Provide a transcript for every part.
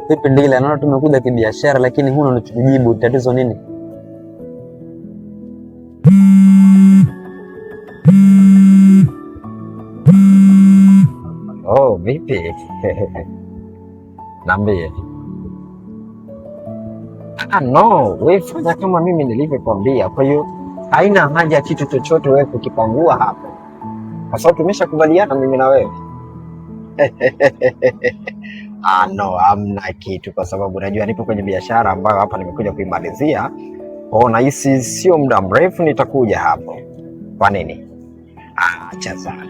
Vipi Ndila, naona tumekuja kibiashara lakini huna unachojibu, tatizo nini? Oh, vipi? Niambie. No, wewe fanya kama mimi nilivyokuambia. Kwa hiyo haina haja ya kitu chochote wewe kukipangua hapo, kwa sababu tumeshakubaliana mimi na wewe. No, hamna kitu, kwa sababu najua nipo kwenye biashara ambayo hapa nimekuja kuimalizia. Nahisi sio muda mrefu nitakuja hapo. Kwa nini? Acha sana.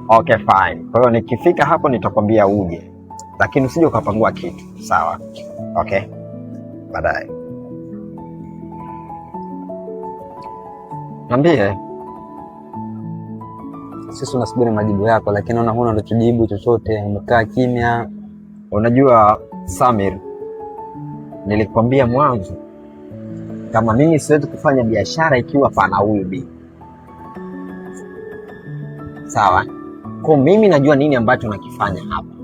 Okay, fine. Kwa hiyo nikifika hapo nitakwambia uje, lakini usije ukapangua kitu, sawa? Okay, baadaye. Niambie. Sisi tunasubiri majibu yako, lakini naona huna unachojibu chochote, umekaa kimya. Unajua Samir, nilikwambia mwanzo kama mimi siwezi kufanya biashara ikiwa pana huyu bi, sawa? Kwa mimi najua nini ambacho nakifanya hapa.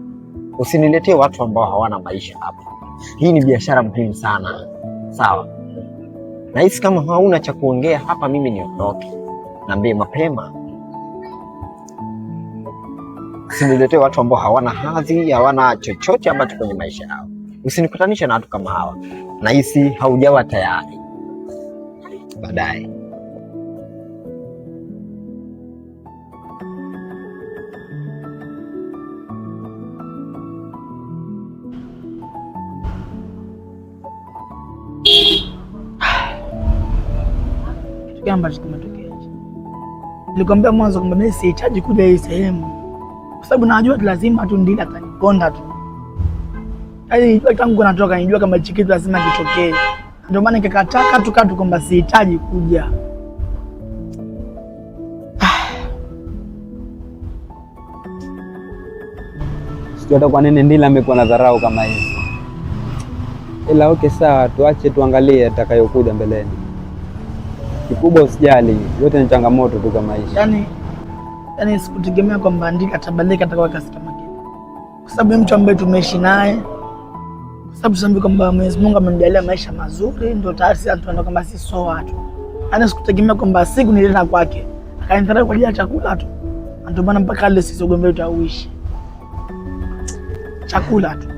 Usiniletee watu ambao hawana maisha hapa. Hii ni biashara muhimu sana, sawa? Na hisi kama hauna cha kuongea hapa, mimi niondoke. Niambie mapema. Usiniletee watu ambao hawana hadhi, hawana chochote ambacho kwenye maisha yao. Usinikutanisha na watu kama hawa. Na hisi haujawa tayari. Baadaye. Kitu ambacho kimetokea. Nilikwambia mwanzo kwamba mimi sihitaji kuja hii sehemu, kwa sababu najua lazima tu Ndila ataniponda tu. Yaani nijua tangu natoka, nijua kama hichi kitu lazima kitokee. Ndio maana nikakataa katu kwamba sihitaji kuja. Sijui hata kwa nini Ndila amekuwa na dharau kama hizi. Ila okay, sawa, tuache tuangalie atakayokuja mbeleni. Kikubwa usijali, yote ni changamoto tu kama maisha. Yaani sikutegemea kwamba Ndila atabadilika atakuwa customer care. Kwa sababu mtu ambaye tumeishi naye, kwa sababu tunajua kwamba Mwenyezi Mungu amemjalia maisha mazuri, ndio tayari tunaona kwamba si so watu. Yaani sikutegemea kwamba siku nilienda kwake akanitharau kwa ajili ya chakula tu. Ndio maana mpaka leo sisi ugombe utauishi. Chakula tu.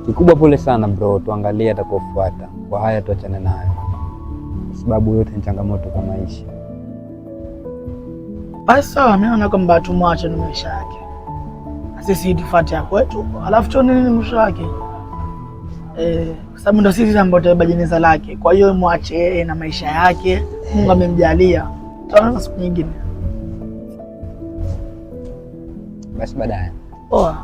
Kikubwa pole sana bro, tuangalie atakofuata. Kwa haya tuachane nayo, kwa sababu yote ni changamoto kwa maisha. Basi sawa, mimi naona kwamba tumwache na maisha yake. Sisi tufuate kwetu, alafu tuone nini mwisho wake. Kwa sababu ndio sisi ambao tutabeba jeneza lake. Kwa hiyo mwache yeye na maisha yake. Mungu amemjalia. Tutaona siku nyingine. Basi baadaye. Poa.